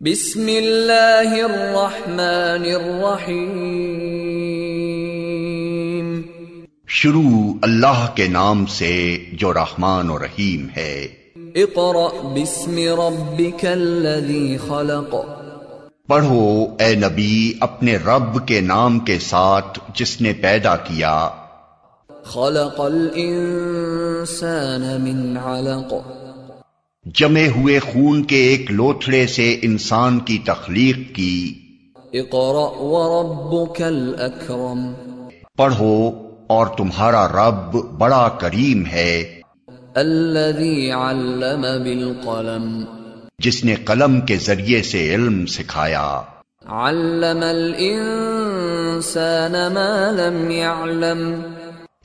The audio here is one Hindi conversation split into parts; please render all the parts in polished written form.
बिस्मिल्लाहिर्रहमानिर्रहीम। शुरू अल्लाह के नाम से जो रहमान और रहीम है। इक़रा बिस्मि रब्बिकल्लज़ी खलक़। पढ़ो ए नबी अपने रब के नाम के साथ जिसने पैदा किया। खलक़ल इंसान मिन अलक़। जमे हुए खून के एक लोथड़े से इंसान की तख्लीक की। इक़रा व रब्बुकल अकरम। पढ़ो और तुम्हारा रब बड़ा करीम है। अल्लज़ी अल्लम बिल क़लम। जिसने कलम के जरिए से इल्म सिखाया। अल्लमल इंसान मा लम यअलम।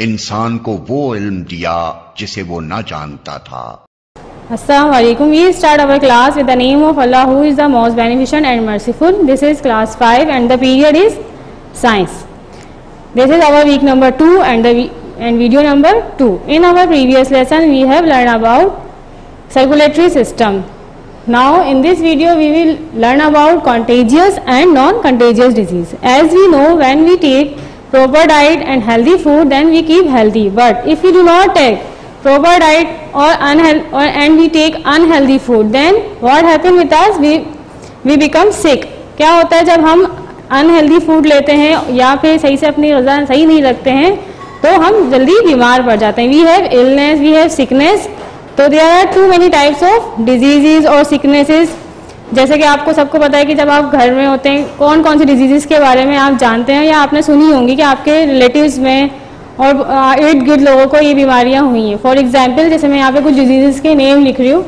इंसान को वो इल्म दिया जिसे वो न जानता था। Assalamu alaikum. We start our class with the name of Allah, who is the most beneficent and merciful. This is class 5 and the period is science. This is our week number 2 and video number 2. In our previous lesson we have learned about circulatory system. Now in this video we will learn about contagious and non-contagious disease. As we know, when we take proper diet and healthy food, then we keep healthy. But if we do not take proper diet and we take unhealthy food, then what happen with us? We become sick. क्या होता है जब हम अनहेल्दी फूड लेते हैं या फिर सही से अपनी ग़िज़ा सही नहीं रखते हैं तो हम जल्दी बीमार पड़ जाते हैं. We have illness, we have sickness. तो there are too many types of diseases और सिकनेसेस. जैसे कि आपको सबको पता है कि जब आप घर में होते हैं कौन कौन सी डिजीजेस के बारे में आप जानते हैं या आपने सुनी होंगी कि आपके रिलेटिव्स में और इर्द गिर्द लोगों को ये बीमारियां हुई हैं. फॉर एग्जाम्पल, जैसे मैं यहाँ पे कुछ डिजीजेस के नेम लिख रही हूँ.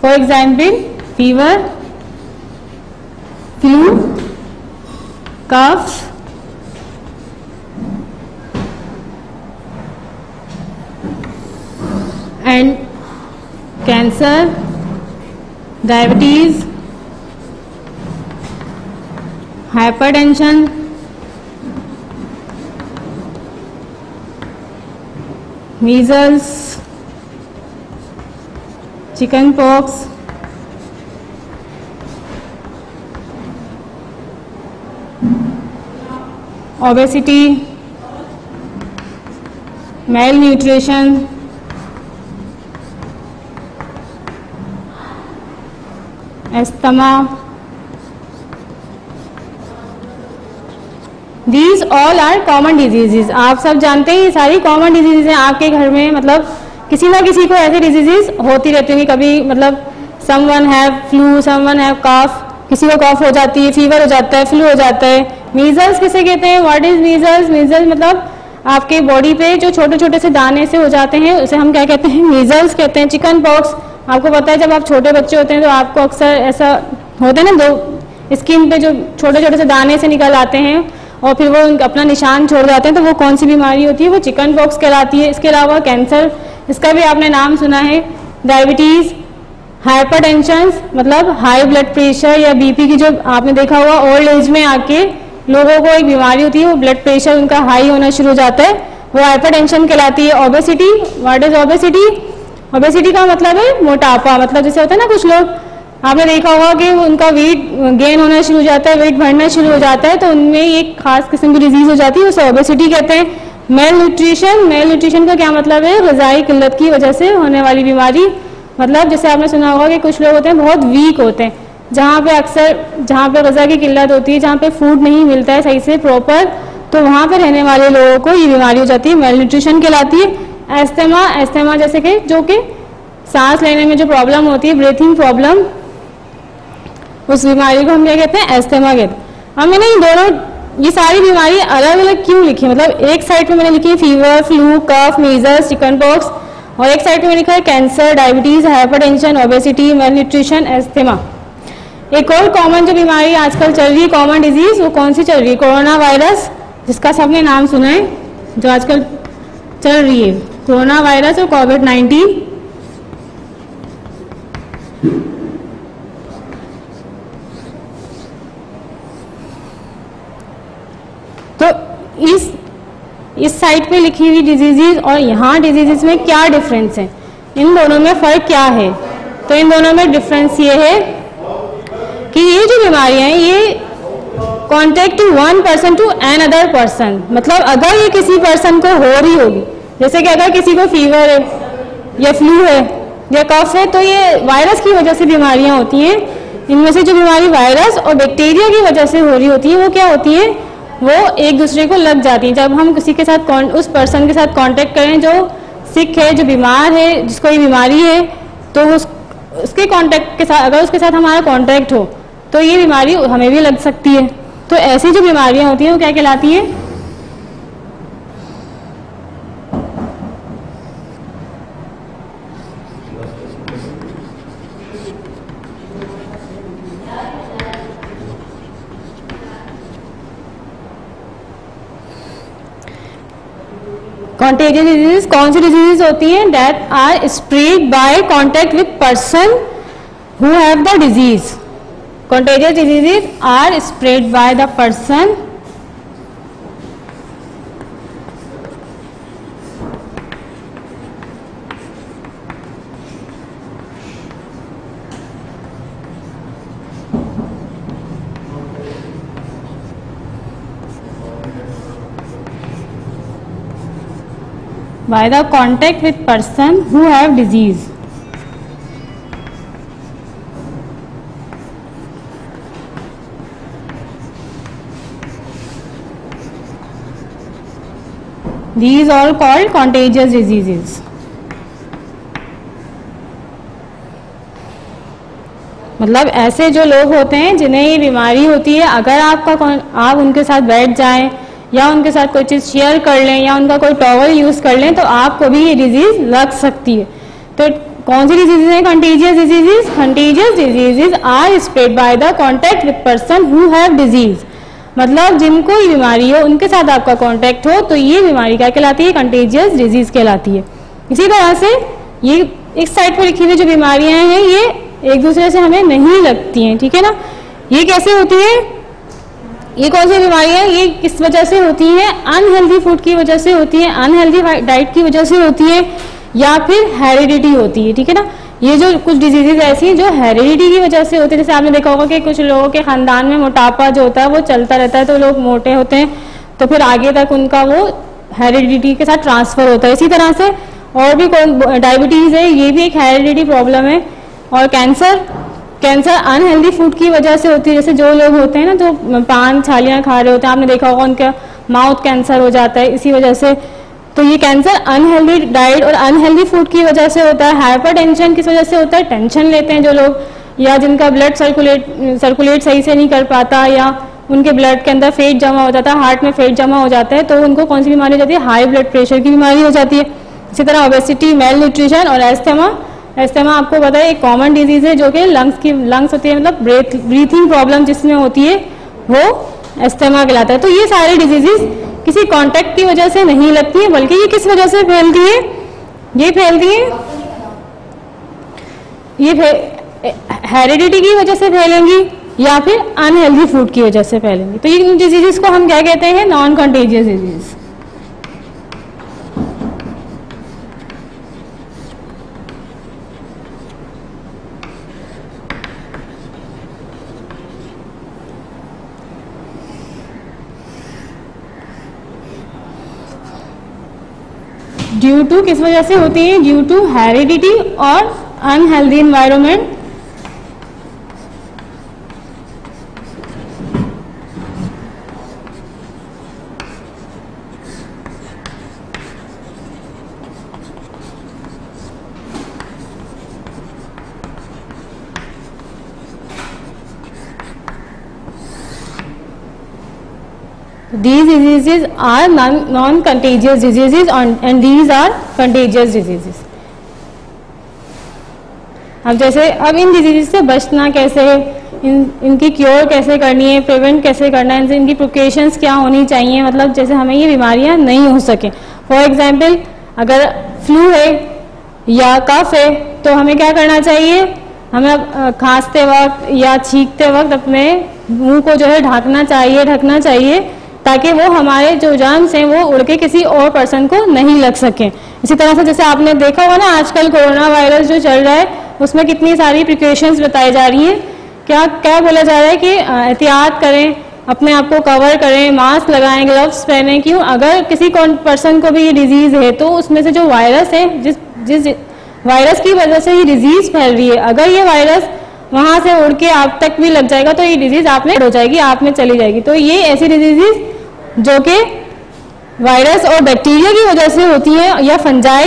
For example, fever, flu, cough, and cancer, diabetes, hypertension, measles, chickenpox, obesity, malnutrition, asthma. These all are common diseases. आप सब जानते हैं ये सारी कॉमन डिजीजेज हैं आपके घर में. मतलब किसी ना किसी को ऐसी डिजीजेज होती रहती होंगी. कभी मतलब someone have flu, someone have कफ. किसी को कफ हो जाती है, फीवर हो जाता है, फ्लू हो जाता है. मीजल्स किसे कहते हैं? What is measles? मीजल्स मतलब आपके बॉडी पे जो छोटे छोटे से दाने से हो जाते हैं उसे हम क्या कहते हैं? मीजल्स कहते हैं. चिकन पॉक्स आपको पता है जब आप छोटे बच्चे होते हैं तो आपको अक्सर ऐसा होता है ना, दो स्किन पे जो छोटे छोटे से दाने से निकल आते हैं और फिर वो अपना निशान छोड़ जाते हैं, तो वो कौन सी बीमारी होती है? वो चिकन पॉक्स कहलाती है. इसके अलावा कैंसर, इसका भी आपने नाम सुना है. डायबिटीज़, हाइपरटेंशन मतलब हाई ब्लड प्रेशर या बीपी की जो आपने देखा होगा ओल्ड एज में आके लोगों को एक बीमारी होती है, वो ब्लड प्रेशर उनका हाई होना शुरू हो जाता है, वो हाइपरटेंशन कहलाती है. Obesity, what is obesity? Obesity का मतलब है मोटापा. मतलब जैसे होता है ना, कुछ लोग आपने देखा होगा कि उनका वेट गेन होना शुरू हो जाता है, वेट बढ़ना शुरू हो जाता है, तो उनमें एक खास किस्म की डिजीज हो जाती है, उसे ओबेसिटी कहते हैं. मेल न्यूट्रिशन, मेल न्यूट्रिशन का क्या मतलब है? ग़िज़ाई किल्लत की वजह से होने वाली बीमारी. मतलब जैसे आपने सुना होगा कि कुछ लोग होते हैं बहुत वीक होते हैं, जहाँ पे ग़िज़ा की किल्लत होती है, जहाँ पे फूड नहीं मिलता है सही से प्रॉपर, तो वहाँ पे रहने वाले लोगों को ये बीमारी हो जाती है, मेल न्यूट्रिशन कहलाती है. एस्थमा, एस्थमा जैसे कि जो कि सांस लेने में जो प्रॉब्लम होती है, ब्रीथिंग प्रॉब्लम, उस बीमारी को हम क्या कहते हैं? एस्थमा कहते हैं. अब मैंने इन दोनों ये सारी बीमारी अलग अलग क्यों लिखी? मतलब एक साइड पे मैंने लिखी है फीवर, फ्लू, कफ, मीजल्स, चिकन पॉक्स, और एक साइड पे मैंने लिखा है cancer, diabetes, hypertension, obesity, malnutrition, asthma. एक और कॉमन जो बीमारी आजकल चल रही है, कॉमन डिजीज, वो कौन सी चल रही है? कोरोना वायरस, जिसका सबने नाम सुना है, जो आजकल चल रही है, कोरोना वायरस और कोविड-19. तो इस साइड पे लिखी हुई डिजीजेज और यहाँ डिजीजेज में क्या डिफरेंस है? इन दोनों में फ़र्क क्या है? तो इन दोनों में डिफरेंस ये है कि ये जो बीमारियां हैं ये contact to one person to another person, मतलब अगर ये किसी पर्सन को हो रही होगी, जैसे कि अगर किसी को फीवर है या फ्लू है या कफ है, तो ये वायरस की वजह से बीमारियां होती हैं। इनमें से जो बीमारी वायरस और बैक्टीरिया की वजह से हो रही होती है वो क्या होती है, वो एक दूसरे को लग जाती है। जब हम किसी के साथ उस पर्सन के साथ कांटेक्ट करें जो सिक है, जो बीमार है, जिसको ये बीमारी है, तो उसके कांटेक्ट के साथ, अगर उसके साथ हमारा कांटेक्ट हो तो ये बीमारी हमें भी लग सकती है। तो ऐसी जो बीमारियां होती हैं वो क्या कहलाती हैं, कॉन्टेजियस डिजीज। कौन सी डिजीज होती हैं, that are spread by contact with person who have the disease. Contagious diseases are spread by the person by the contact with person who have disease. These are called contagious diseases. मतलब ऐसे जो लोग होते हैं जिन्हें ये बीमारी होती है, अगर आप उनके साथ बैठ जाएं या उनके साथ कोई चीज़ शेयर कर लें या उनका कोई टॉवल यूज़ कर लें तो आपको भी ये डिजीज़ लग सकती है। तो कौन सी डिजीज़ है contagious disease? Contagious disease are spread by the contact with person who have disease, मतलब जिनको ये बीमारी हो उनके साथ आपका कॉन्टैक्ट हो तो ये बीमारी क्या कहलाती है, कंटेजियस डिजीज़ कहलाती है। इसी तरह से ये इस साइड पर लिखी हुई जो बीमारियां हैं ये एक दूसरे से हमें नहीं लगती हैं, ठीक है ना। ये कैसे होती है, ये कौन सी बीमारियां हैं, ये किस वजह से होती हैं, अनहेल्दी फूड की वजह से होती है, अनहेल्दी डाइट की वजह से होती है या फिर हेरिडिटी होती है, ठीक है ना। ये जो कुछ डिजीजेज ऐसी हैं जो हेरिडिटी की वजह से होती है, जैसे आपने देखा होगा कि कुछ लोगों के खानदान में मोटापा जो होता है वो चलता रहता है तो लोग मोटे होते हैं तो फिर आगे तक उनका वो हेरिडिटी के साथ ट्रांसफर होता है। इसी तरह से और भी डायबिटीज़ है, ये भी एक हेरिडिटी प्रॉब्लम है। और कैंसर अनहेल्दी फूड की वजह से होती है, जैसे जो लोग होते हैं ना जो पान छालियाँ खा रहे होते हैं, आपने देखा होगा उनका माउथ कैंसर हो जाता है इसी वजह से। तो ये कैंसर अनहेल्दी डाइट और अनहेल्दी फूड की वजह से होता है। हाइपरटेंशन किस वजह से होता है, टेंशन लेते हैं जो लोग, या जिनका ब्लड सर्कुलेट सही से नहीं कर पाता या उनके ब्लड के अंदर फेट जमा हो जाता है, हार्ट में फेट जमा हो जाता है तो उनको कौन सी बीमारी हो जाती है, हाई ब्लड प्रेशर की बीमारी हो जाती है। इसी तरह ओबेसिटी, मेल न्यूट्रिशन और एस्थमा आपको पता है एक कॉमन डिजीज है जो कि लंग्स होती है, मतलब ब्रीथिंग प्रॉब्लम जिसमें होती है वो एस्थमा कहलाता है। तो ये सारी डिजीजेस किसी कांटेक्ट की वजह से नहीं लगती है, बल्कि ये किस वजह से फैलती है, ये फैलती है हेरिडिटी की वजह से फैलेंगी या फिर अनहेल्दी फूड की वजह से फैलेंगी। तो ये डिजीजेस को हम क्या कहते हैं, non contagious disease. Due to किस वजह से होती है, ड्यू टू हेरिडिटी और unhealthy environment. These diseases are non-contagious diseases and these are contagious diseases. अब जैसे अब इन डिजीजेस से बचना कैसे है, इनकी क्योर कैसे करनी है, प्रिवेंट कैसे करना है, इनकी प्रिकॉशंस क्या होनी चाहिए, मतलब जैसे हमें ये बीमारियां नहीं हो सके। फॉर एग्जांपल अगर फ्लू है या कफ है तो हमें क्या करना चाहिए, हमें खांसते वक्त या छींकते वक्त अपने मुंह को जो है ढकना चाहिए ताकि वो हमारे जो जर्म्स हैं वो उड़ के किसी और पर्सन को नहीं लग सके। इसी तरह से जैसे आपने देखा होगा ना आजकल कोरोना वायरस जो चल रहा है उसमें कितनी सारी प्रिकॉशंस बताई जा रही हैं। क्या क्या बोला जा रहा है कि एहतियात करें, अपने आप को कवर करें, मास्क लगाएं, ग्लव्स पहनें। क्यों? अगर किसी पर्सन को भी ये डिजीज़ है तो उसमें से जो वायरस है, जिस वायरस की वजह से ये डिजीज़ फैल रही है, अगर ये वायरस वहाँ से उड़ के आप तक भी लग जाएगा तो ये डिजीज़ आप में हो जाएगी, आप में चली जाएगी। तो ये ऐसी डिजीज़ जो कि वायरस और बैक्टीरिया की वजह से होती है या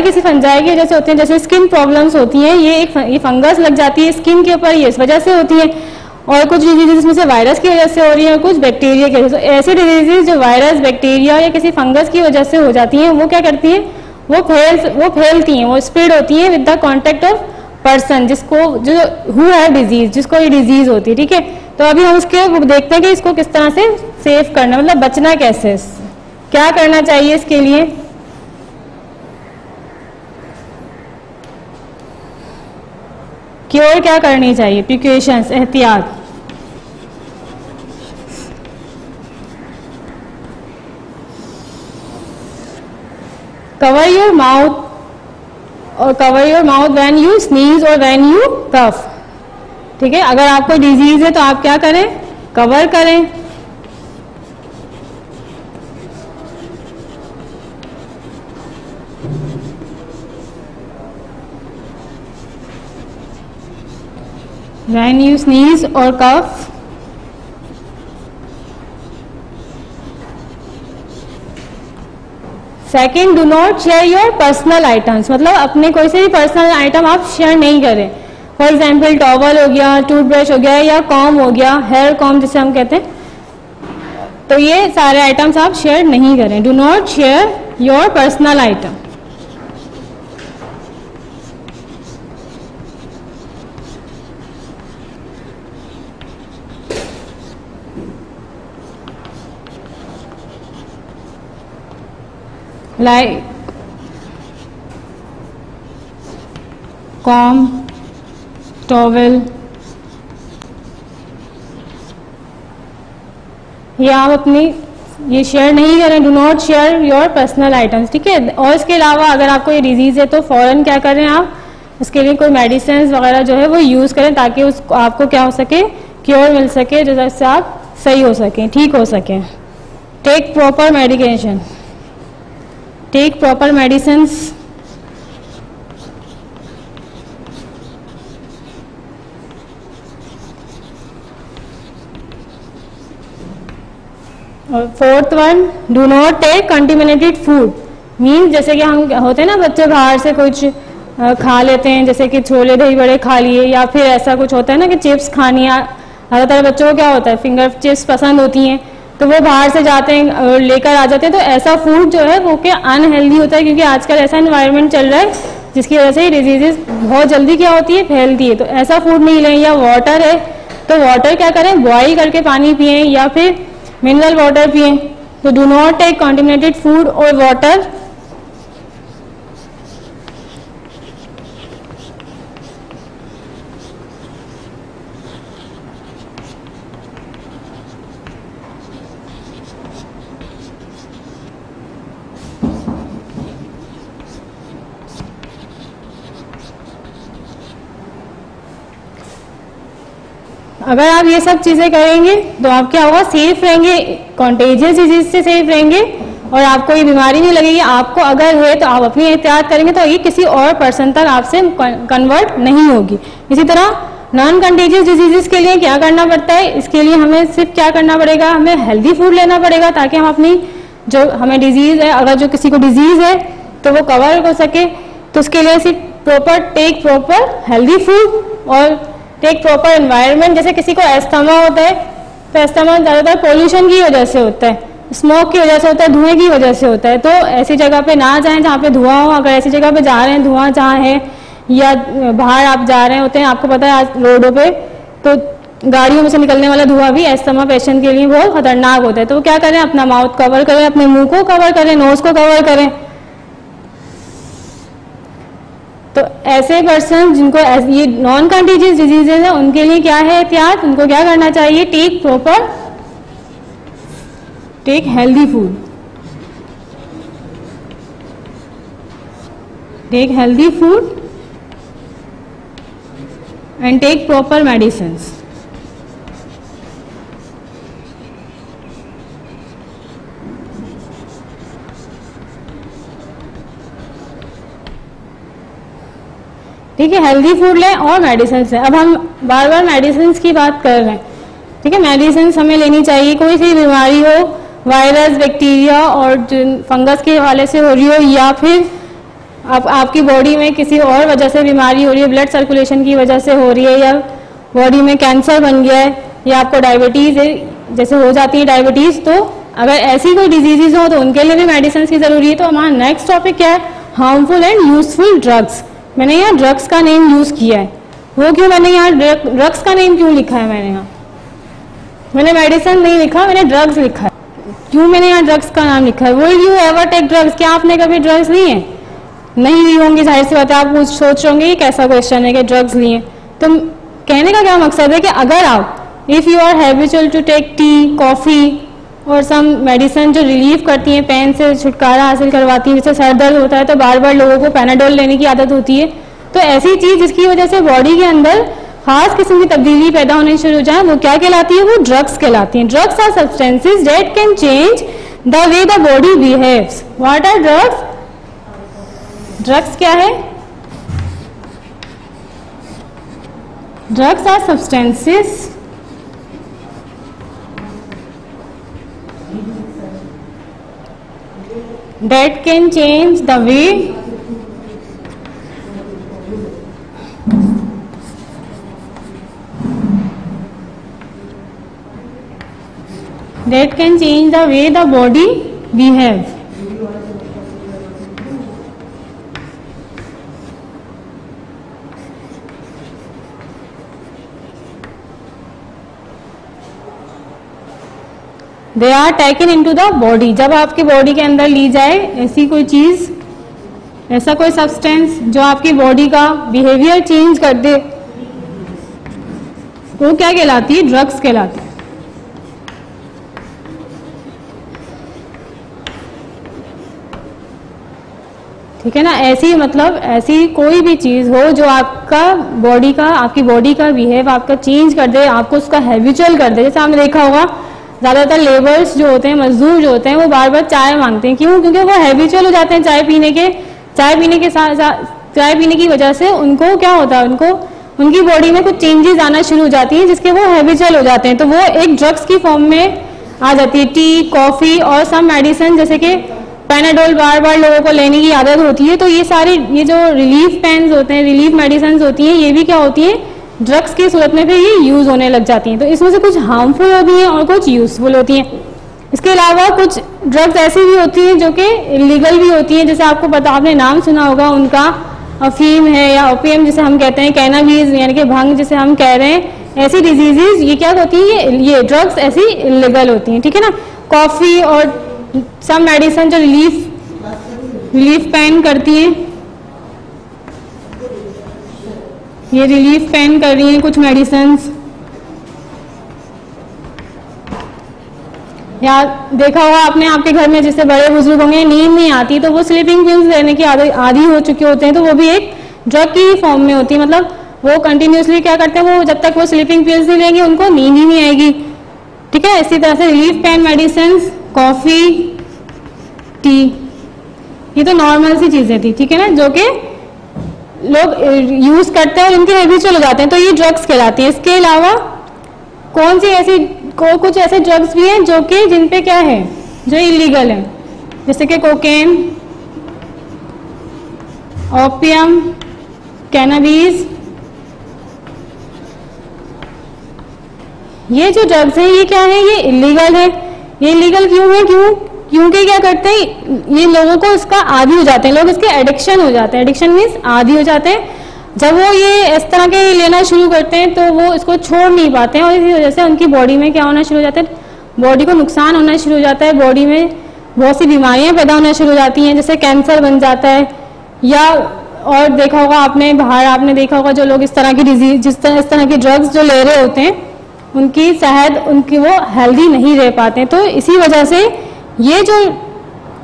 किसी फंजाई की वजह से होती है, जैसे स्किन प्रॉब्लम्स होती हैं, ये फंगस लग जाती है स्किन के ऊपर, ये इस वजह से होती है। और कुछ डिजीज़ इसमें से वायरस की वजह से हो रही है और कुछ बैक्टीरिया की वजह से। ऐसी डिजीज़ जो वायरस, बैक्टीरिया या किसी फंगस की वजह से हो जाती हैं, वो क्या करती हैं, वो फैलती हैं, वो स्प्रेड होती हैं with the contact of person, who have disease, जिसको ये डिजीज होती है। ठीक है, तो अभी हम उसके देखते हैं कि इसको किस तरह से सेव करना, मतलब बचना कैसे, क्या करना चाहिए इसके लिए। क्योर क्या करनी चाहिए, प्रिकॉशंस, एहतियात। Cover your mouth when you sneeze और व्हेन यू कफ। ठीक है, अगर आपको डिजीज है तो आप क्या करें, कवर करें। व्हेन यू स्नीज और cough. Second, do not share your personal items, मतलब अपने कोई से भी पर्सनल आइटम आप शेयर नहीं करें। फॉर एग्जाम्पल टॉवल हो गया, टूथब्रश हो गया या कॉम हो गया, हेयर कॉम जिसे हम कहते हैं, तो ये सारे आइटम्स आप शेयर नहीं करें। Do not share your personal item. Like com, towel, ये आप अपनी ये शेयर नहीं करें। Do not share your personal items. ठीक है, और इसके अलावा अगर आपको ये डिजीज़ है तो फ़ौरन क्या करें, आप इसके लिए कोई मेडिसिन वगैरह जो है वो यूज़ करें, ताकि उसको आपको क्या हो सके, क्योर मिल सके, जिससे आप सही हो सकें, ठीक हो सकें। Take proper medication, take proper medicines. और fourth one, do not take contaminated food. Mean जैसे कि हम होते हैं ना, बच्चे बाहर से कुछ खा लेते हैं, जैसे कि छोले दही बड़े खा लिए, या फिर ऐसा कुछ होता है ना कि चिप्स खानी है। ज़्यादातर बच्चों को क्या होता है, फिंगर चिप्स पसंद होती हैं, तो वो बाहर से जाते हैं लेकर आ जाते हैं। तो ऐसा फूड जो है वो क्या अनहेल्दी होता है, क्योंकि आजकल ऐसा एनवायरनमेंट चल रहा है जिसकी वजह से डिजीजेस बहुत जल्दी क्या होती है, फैलती है। तो ऐसा फूड नहीं लें। या वाटर है तो वाटर क्या करें, बॉयल करके पानी पिएं या फिर मिनरल वाटर पिएं। तो do not take contaminated food और वाटर। अगर आप ये सब चीज़ें करेंगे तो आप क्या होगा, सेफ रहेंगे, कॉन्टेजियस डिजीज से सेफ रहेंगे और आपको ये बीमारी नहीं लगेगी। आपको अगर है तो आप अपनी एहतियात करेंगे तो ये किसी और पर्सन तक आपसे कन्वर्ट नहीं होगी। इसी तरह नॉन कंटेजियस डिजीजेस के लिए क्या करना पड़ता है, इसके लिए हमें सिर्फ क्या करना पड़ेगा, हमें हेल्दी फूड लेना पड़ेगा, ताकि हम अपनी जो हमें डिजीज़ है, अगर जो किसी को डिजीज़ है तो वो कवर हो सके। तो उसके लिए सिर्फ टेक प्रॉपर हेल्दी फूड और टेक प्रॉपर एनवायरनमेंट। जैसे किसी को एस्थमा होता है तो एस्थमा ज़्यादातर पोल्यूशन की वजह से होता है, स्मोक की वजह से होता है, धुएं की वजह से होता है। तो ऐसी जगह पे ना जाएं जहाँ पे धुआं हो। अगर ऐसी जगह पे जा रहे हैं, धुआं जहाँ है, या बाहर आप जा रहे होते हैं, आपको पता है आज रोडों पे तो गाड़ियों में से निकलने वाला धुआं भी एस्थमा पेशेंट के लिए बहुत खतरनाक होता है। तो क्या करें, अपना माउथ कवर करें, अपने मुंह को कवर करें, नोज को कवर करें। तो ऐसे पर्सन जिनको ये नॉन कंटेजियस डिजीजेज है उनके लिए क्या है एहतियात, उनको क्या करना चाहिए, take healthy food, take healthy food and take proper medicines. ठीक है, हेल्दी फूड लें और मेडिसिन लें। अब हम बार बार मेडिसिन की बात कर रहे हैं, ठीक है। मेडिसिन हमें लेनी चाहिए, कोई सी बीमारी हो, वायरस, बैक्टीरिया और फंगस के हवाले से हो रही हो, या फिर आपकी बॉडी में किसी और वजह से बीमारी हो रही है, ब्लड सर्कुलेशन की वजह से हो रही है, या बॉडी में कैंसर बन गया है, या आपको डायबिटीज़ जैसे हो जाती है डायबिटीज़, तो अगर ऐसी कोई डिजीज़ हो तो उनके लिए भी मेडिसिन की ज़रूरी है। तो हमारा नेक्स्ट टॉपिक क्या है? Harmful and useful drugs. मैंने यहाँ ड्रग्स का नेम यूज़ किया है, वो क्यों? मैंने यहाँ ड्रग्स का नेम क्यों लिखा है? मैंने मेडिसिन नहीं लिखा, मैंने ड्रग्स लिखा है। क्यों मैंने यहाँ ड्रग्स का नाम लिखा है? Will you ever take drugs? क्या आपने कभी ड्रग्स लिए? नहीं ली होंगी, जाहिर सी बात है। आप सोच रहे होंगे ये कैसा क्वेश्चन है कि ड्रग्स लिए। तो कहने का क्या मकसद है कि अगर आप if you are habitual to take tea, coffee और सम मेडिसिन जो रिलीफ करती हैं, पेन से छुटकारा हासिल करवाती हैं, जैसे सर दर्द होता है तो बार बार लोगों को पैनाडोल लेने की आदत होती है, तो ऐसी चीज़ जिसकी वजह से बॉडी के अंदर खास किस्म की तब्दीली पैदा होनी शुरू हो जाए, वो क्या कहलाती है? वो ड्रग्स कहलाती हैं। Drugs are substances that can change the way the body behaves. What are drugs? Drugs क्या है? Drugs are substances that can change the way the body behaves. They are taken into the body. जब आपकी बॉडी के अंदर ली जाए ऐसी कोई चीज, ऐसा कोई सब्सटेंस जो आपकी बॉडी का बिहेवियर चेंज कर दे, वो क्या कहलाती है? ड्रग्स कहलाती है। ठीक है ना? ऐसी मतलब ऐसी कोई भी चीज हो जो आपकी बॉडी का बिहेव आपका चेंज कर दे, आपको उसका हैबिचुअल कर दे। जैसे आपने देखा होगा ज़्यादातर लेबर्स जो होते हैं, मजदूर जो होते हैं, वो बार बार चाय मांगते हैं। क्यों? क्योंकि वो हैबिचुअल हो जाते हैं चाय पीने की वजह से उनको क्या होता है, उनकी बॉडी में कुछ चेंजेस आना शुरू हो जाती हैं जिसके वो हैबिचुअल हो जाते हैं, तो वो एक ड्रग्स की फॉर्म में आ जाती है। टी, कॉफ़ी और सम मेडिसिन जैसे कि पैनाडोल बार बार लोगों को लेने की आदत होती है, तो ये जो रिलीफ पेन्स होते हैं, रिलीफ मेडिसिन होती हैं, ये भी क्या होती है? ड्रग्स की सूरत में फिर ये यूज़ होने लग जाती हैं। तो इसमें से कुछ हार्मफुल होती हैं और कुछ यूज़फुल होती हैं। इसके अलावा कुछ ड्रग्स ऐसी भी होती हैं जो कि इलीगल भी होती हैं, जैसे आपको पता, आपने नाम सुना होगा उनका, अफीम है या ओपियम जिसे हम कहते हैं, कैनाबीज यानी कि भंग जिसे हम कह रहे हैं। ऐसी डिजीजेज ये क्या होती हैं? ये ड्रग्स ऐसी इलीगल होती हैं। ठीक है ना? कॉफ़ी और सम मेडिसिन जो रिलीफ पेन करती हैं, ये रिलीफ पेन कर रही हैं कुछ मेडिसिन्स। या देखा होगा आपने आपके घर में जैसे बड़े बुजुर्ग होंगे, नींद नहीं आती तो वो स्लीपिंग पिल्स लेने की आदी हो चुके होते हैं, तो वो भी एक ड्रग की फॉर्म में होती है। मतलब वो कंटिन्यूसली क्या करते हैं, वो जब तक वो स्लीपिंग पिल्स नहीं लेंगे उनको नींद ही नहीं आएगी। ठीक है? इसी तरह से relief pen medicine, coffee, T, ये तो नॉर्मल सी चीज़ें थी। ठीक है ना? जो कि लोग यूज़ करते हैं और इनके हैबिचुअल हो जाते हैं, तो ये ड्रग्स कहलाती हैं। इसके अलावा कौन सी ऐसी कुछ ऐसे ड्रग्स भी हैं जो कि जिन पे क्या है, जो इलीगल है, जैसे कि कोकेन, ओपियम, कैनाबीज। ये जो ड्रग्स हैं ये क्या है? ये इलीगल है। ये इलीगल क्यों है? क्योंकि क्या करते हैं, ये लोगों को इसका आदी हो जाते हैं, लोग इसके एडिक्शन हो जाते हैं। एडिक्शन मीन्स आदी हो जाते हैं। जब वो ये इस तरह के लेना शुरू करते हैं तो वो इसको छोड़ नहीं पाते हैं, और इसी वजह से उनकी बॉडी में क्या होना शुरू हो जाता है, बॉडी को नुकसान होना शुरू हो जाता है, बॉडी में बहुत सी बीमारियां पैदा होना शुरू हो जाती हैं, जैसे कैंसर बन जाता है। या और देखा होगा आपने, बाहर आपने देखा होगा जो लोग इस तरह की डिजीज, इस तरह की ड्रग्स जो ले रहे होते हैं, उनकी सेहत, उनकी वो हेल्दी नहीं रह पाते हैं। तो इसी वजह से ये जो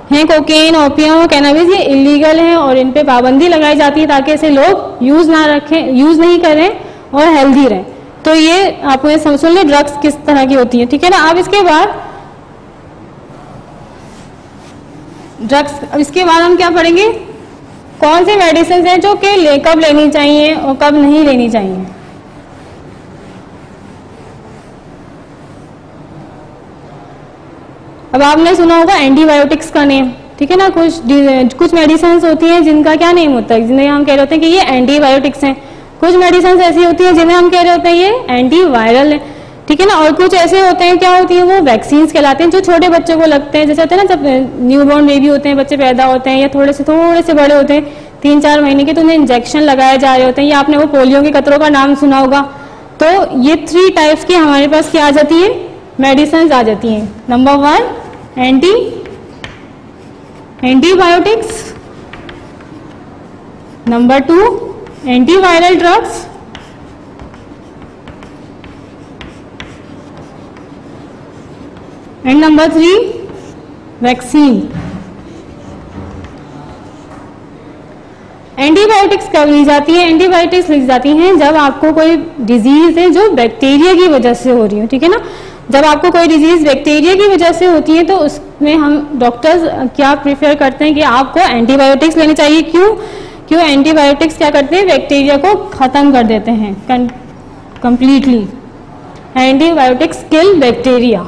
हैं कोकेन, ओपियम और कैनाबिस, ये इलीगल हैं और इन पे पाबंदी लगाई जाती है ताकि इसे लोग यूज़ नहीं करें और हेल्दी रहें। तो ये आपको ये समझ लें ड्रग्स किस तरह की होती है, ठीक है ना। अब इसके बाद ड्रग्स, अब इसके बाद हम क्या पढ़ेंगे, कौन से मेडिसिन हैं जो कि कब लेनी चाहिए और कब नहीं लेनी चाहिए। अब आपने सुना होगा एंटीबायोटिक्स का नेम, ठीक है ना। कुछ मेडिसिन होती हैं जिनका क्या नेम होता है, जिन्हें हम कह रहे होते हैं कि ये एंटीबायोटिक्स हैं। कुछ मेडिसिन ऐसी होती हैं जिन्हें हम कह रहे होते हैं ये एंटीवायरल है, ठीक है ना। और कुछ ऐसे होते हैं, क्या होती हैं, वो वैक्सीन्स कहलाते हैं, जो छोटे बच्चों को लगते हैं। जैसे होते हैं ना, जब न्यूबॉर्न बेबी होते हैं, बच्चे पैदा होते हैं या थोड़े से बड़े होते हैं 3-4 महीने के, तो उन्हें इंजेक्शन लगाए जा रहे होते हैं। या आपने वो पोलियो के कतरों का नाम सुना होगा। तो ये 3 टाइप्स की हमारे पास क्या आ जाती है, मेडिसिन आ जाती हैं। Number 1 antibiotics, number 2 antiviral drugs, and number 3 vaccine. Antibiotics कब ली जाती है, एंटीबायोटिक्स ली जाती हैं जब आपको कोई डिजीज है जो बैक्टीरिया की वजह से हो रही है, ठीक है ना। जब आपको कोई डिजीज बैक्टीरिया की वजह से होती है तो उसमें हम डॉक्टर्स क्या प्रेफर करते हैं कि आपको एंटीबायोटिक्स लेनी चाहिए। क्यों एंटीबायोटिक्स क्या करते हैं, बैक्टीरिया को खत्म कर देते हैं कंप्लीटली। Antibiotics kill bacteria.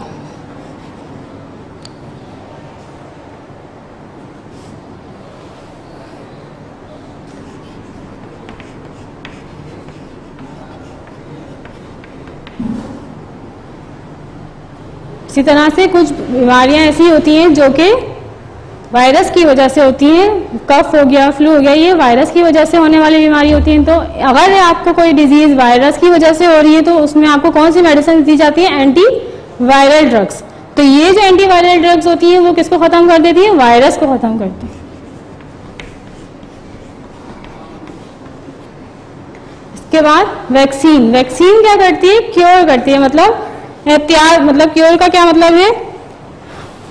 इसी तरह से कुछ बीमारियां ऐसी होती हैं जो कि वायरस की वजह से होती हैं। कफ हो गया, फ्लू हो गया, ये वायरस की वजह से होने वाली बीमारी होती हैं। तो अगर आपको कोई डिजीज वायरस की वजह से हो रही है तो उसमें आपको कौन सी मेडिसिन दी जाती है, एंटीवायरल ड्रग्स। तो ये जो एंटीवायरल ड्रग्स होती हैं वो किसको खत्म कर देती है, वायरस को खत्म करती है। इसके बाद वैक्सीन। वैक्सीन क्या करती है, क्योर करती है, मतलब क्योर का क्या मतलब है,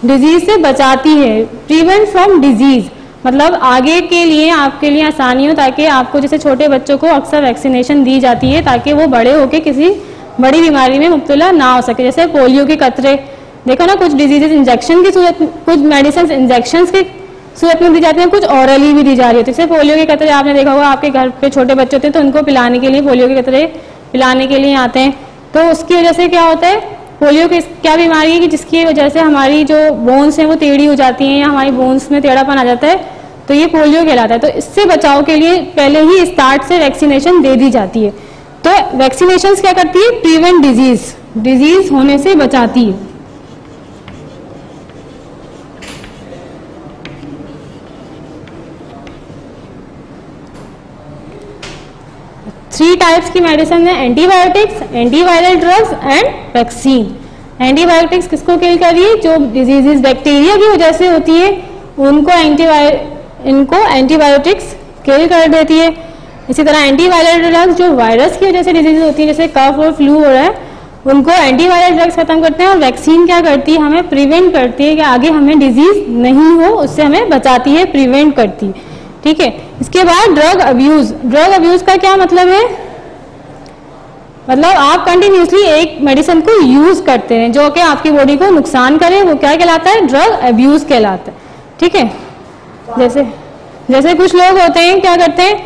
डिजीज से बचाती है। प्रिवेंट फ्रॉम डिजीज, मतलब आगे के लिए आपके लिए आसानी हो, ताकि आपको जैसे छोटे बच्चों को अक्सर वैक्सीनेशन दी जाती है ताकि वो बड़े होकर किसी बड़ी बीमारी में मुब्तला ना हो सके। जैसे पोलियो के कतरे, देखो ना, कुछ डिजीजेस इंजेक्शन की सूरत, कुछ मेडिसिन इंजेक्शन की सूरत में दी जाती हैं, कुछ ऑरली भी दी जा रही होती है। जैसे पोलियो के कतरे आपने देखा होगा, आपके घर पे छोटे बच्चे होते हैं तो उनको पिलाने के लिए, पोलियो के कतरे पिलाने के लिए आते हैं। तो उसकी वजह से क्या होता है, पोलियो की क्या बीमारी है कि जिसकी वजह से हमारी जो बोन्स हैं वो टेढ़ी हो जाती हैं या हमारी बोन्स में टेढ़ापन आ जाता है, तो ये पोलियो कहलाता है। तो इससे बचाव के लिए पहले ही स्टार्ट से वैक्सीनेशन दे दी जाती है। तो वैक्सीनेशन क्या करती है, प्रिवेंट डिजीज होने से बचाती है। थ्री टाइप्स की मेडिसिन है, antibiotics, antiviral drugs and vaccine. Antibiotics किसको किल कर रही है, जो डिजीजेस बैक्टीरिया की वजह से होती है इनको एंटीबायोटिक्स किल कर देती है। इसी तरह एंटीवायरल ड्रग्स जो वायरस की वजह से डिजीज होती है, जैसे कफ और फ्लू हो रहा है, उनको एंटीवायरल ड्रग्स खत्म करते हैं। और वैक्सीन क्या करती है, हमें प्रिवेंट करती है कि आगे हमें डिजीज नहीं हो, उससे हमें बचाती है, प्रिवेंट करती है, ठीक है। इसके बाद ड्रग अब्यूज। ड्रग अब्यूज का क्या मतलब है, मतलब आप कंटिन्यूसली एक मेडिसिन को यूज करते हैं जो कि आपकी बॉडी को नुकसान करे, वो क्या कहलाता है, ड्रग अब्यूज कहलाता है, ठीक है। जैसे कुछ लोग होते हैं, क्या करते हैं,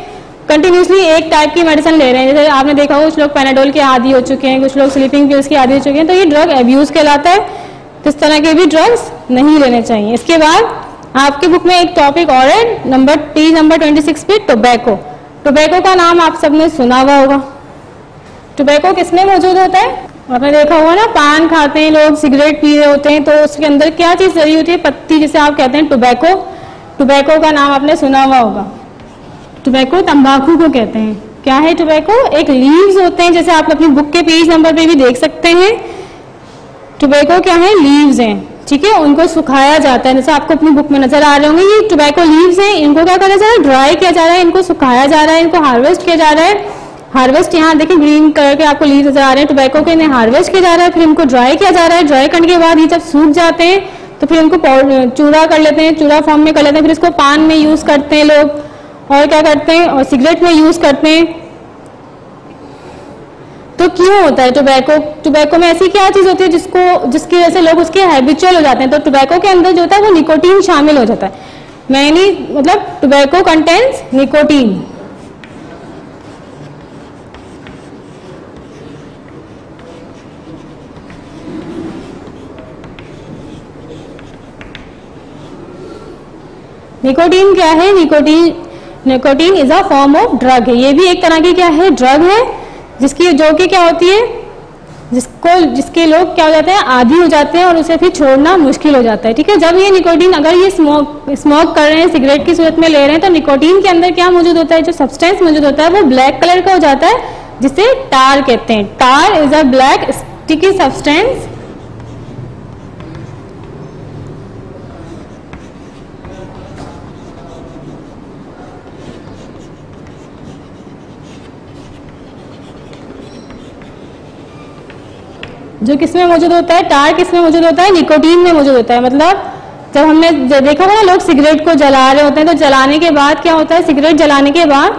कंटिन्यूसली एक टाइप की मेडिसिन ले रहे हैं। जैसे आपने देखा हो, कुछ लोग पैनाडोल के आदी हो चुके हैं, कुछ लोग स्लीपिंग पिल्स के आदी हो चुके हैं, तो ये ड्रग अब्यूज कहलाता है। तो इस तरह के भी ड्रग्स नहीं लेने चाहिए। इसके बाद आपके बुक में एक टॉपिक और है, पेज नंबर 26 पे, टोबैको। टोबैको का नाम आप सबने सुना हुआ होगा। टोबैको किसमें मौजूद होता है, आपने देखा होगा ना, पान खाते हैं लोग, सिगरेट पी रहे होते हैं, तो उसके अंदर क्या चीज जरी होती है, पत्ती, जिसे आप कहते हैं टोबैको। टोबैको का नाम आपने सुना हुआ होगा। टोबैको तंबाकू को कहते हैं। क्या है टोबैको, एक लीव्स होते हैं, जैसे आप अपनी बुक के पेज नंबर पे भी देख सकते हैं। टोबैको क्या है, लीव्स हैं, ठीक है, उनको सुखाया जाता है, जैसे आपको अपनी बुक में नजर आ रहे होंगे, ये टोबैको लीव्स हैं, इनको क्या करा जा रहा है, ड्राई किया जा रहा है, इनको सुखाया जा रहा है, इनको हार्वेस्ट किया जा रहा है। हार्वेस्ट, यहाँ देखिए ग्रीन कलर के आपको लीव्स नजर आ रहे हैं, टोबैको के, इन्हें हार्वेस्ट किया जा रहा है, फिर इनको ड्राई किया जा रहा है। ड्राई करने के बाद ये जब सूख जाते हैं तो फिर इनको चूड़ा कर लेते हैं, चूड़ा फॉर्म में कर लेते हैं, फिर इसको पान में यूज करते हैं लोग, और क्या करते हैं, और सिगरेट में यूज करते हैं। तो क्यों होता है टोबैको में ऐसी क्या चीज होती है जिसकी वजह से लोग उसके हैबिचुअल हो जाते हैं? तो टोबैको के अंदर जो होता है वो निकोटीन शामिल हो जाता है। मैनी मतलब टोबैको कंटेन्स निकोटीन। निकोटीन क्या है? Nicotine is a form of drug है। ये भी एक तरह की क्या है? ड्रग है, जिसकी जो कि क्या होती है, जिसके लोग क्या हो जाते हैं, आदी हो जाते हैं और उसे फिर छोड़ना मुश्किल हो जाता है। ठीक है, जब ये निकोटीन अगर ये स्मोक कर रहे हैं, सिगरेट की सूरत में ले रहे हैं, तो निकोटीन के अंदर क्या मौजूद होता है? जो सब्सटेंस मौजूद होता है वो ब्लैक कलर का हो जाता है, जिसे टार कहते हैं। Tar is a black sticky substance जो किसमें मौजूद होता है? टार किसमें मौजूद होता है? निकोटीन में मौजूद होता है। मतलब जब हमने देखा था ना, लोग सिगरेट को जला रहे होते हैं, तो जलाने के बाद क्या होता है? सिगरेट जलाने के बाद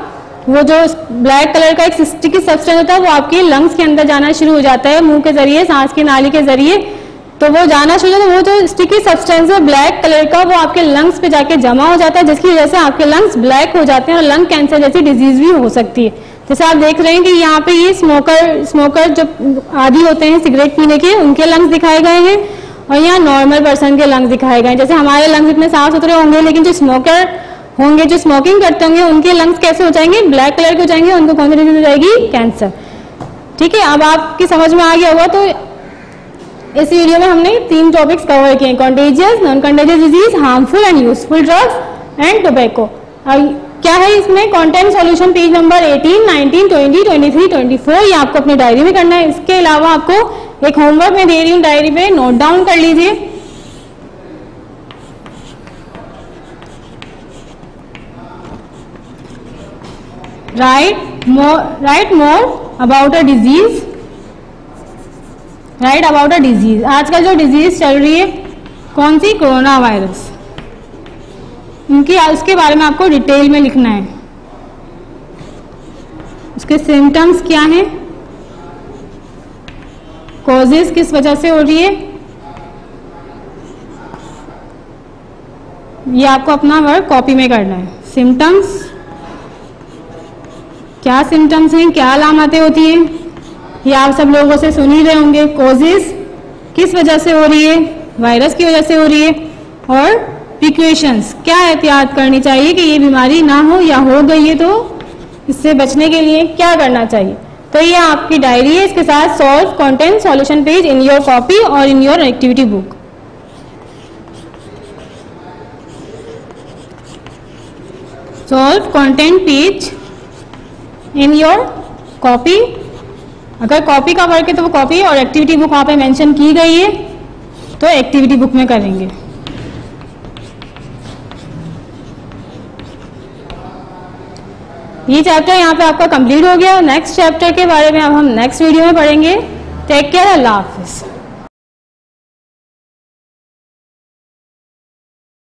वो जो ब्लैक कलर का एक स्टिकी सब्सटेंस होता है वो आपके लंग्स के अंदर जाना शुरू हो जाता है, मुंह के जरिए, सांस की नाली के जरिए। तो वो जाना शुरू होता है, वो जो स्टिकी सब्सटेंस है ब्लैक कलर का, वो आपके लंग्स पे जाके जमा हो जाता है, जिसकी वजह से आपके लंग्स ब्लैक हो जाते हैं और लंग कैंसर जैसी डिजीज भी हो सकती है। जैसे आप देख रहे हैं कि यहाँ पे ये स्मोकर जो आदी होते हैं सिगरेट पीने के, उनके लंग्स दिखाए गए हैं, और यहाँ नॉर्मल पर्सन के लंग्स दिखाए गए हैं। जैसे हमारे लंग्स इतने साफ सुथरे होंगे, लेकिन जो स्मोकर होंगे, जो स्मोकिंग करते होंगे, उनके लंग्स कैसे हो जाएंगे? ब्लैक कलर के हो जाएंगे, उनको कौन सी डिजीज हो जाएगी? कैंसर। ठीक है, अब आपकी समझ में आ गया होगा। तो इस वीडियो में हमने 3 टॉपिक्स कवर किए, contagious, non contagious disease, harmful and useful drugs and tobacco. क्या है इसमें? कंटेंट सॉल्यूशन पेज नंबर 18, 19, 20, 23, 24 ये आपको अपनी डायरी में करना है। इसके अलावा आपको एक होमवर्क मैं दे रही हूँ, डायरी पे नोट डाउन कर लीजिए। Right more about a disease. Right about a disease. आजकल जो डिजीज चल रही है, कौन सी? Corona virus. उसके बारे में आपको डिटेल में लिखना है। उसके सिम्टम्स क्या हैं, कॉजेस किस वजह से हो रही है, ये आपको अपना वर्क कॉपी में करना है। सिम्टम्स, क्या सिम्टम्स हैं, क्या अलामतें होती हैं, ये आप सब लोगों से सुन ही रहे होंगे। कॉजेस किस वजह से हो रही है, वायरस की वजह से हो रही है, और प्रिकॉशंस, क्या एहतियात करनी चाहिए कि ये बीमारी ना हो, या हो गई है तो इससे बचने के लिए क्या करना चाहिए। तो ये आपकी डायरी है, इसके साथ solve content solution page in your copy और in your activity book. Solve content page in your copy. अगर कॉपी का वर्क है तो वो कॉपी, और एक्टिविटी बुक वहाँ पे मेंशन की गई है तो एक्टिविटी बुक में करेंगे। ये चैप्टर यहाँ पे आपका कंप्लीट हो गया। नेक्स्ट चैप्टर के बारे में अब हम नेक्स्ट वीडियो में पढ़ेंगे। टेक केयर, अल्लाह हाफिज।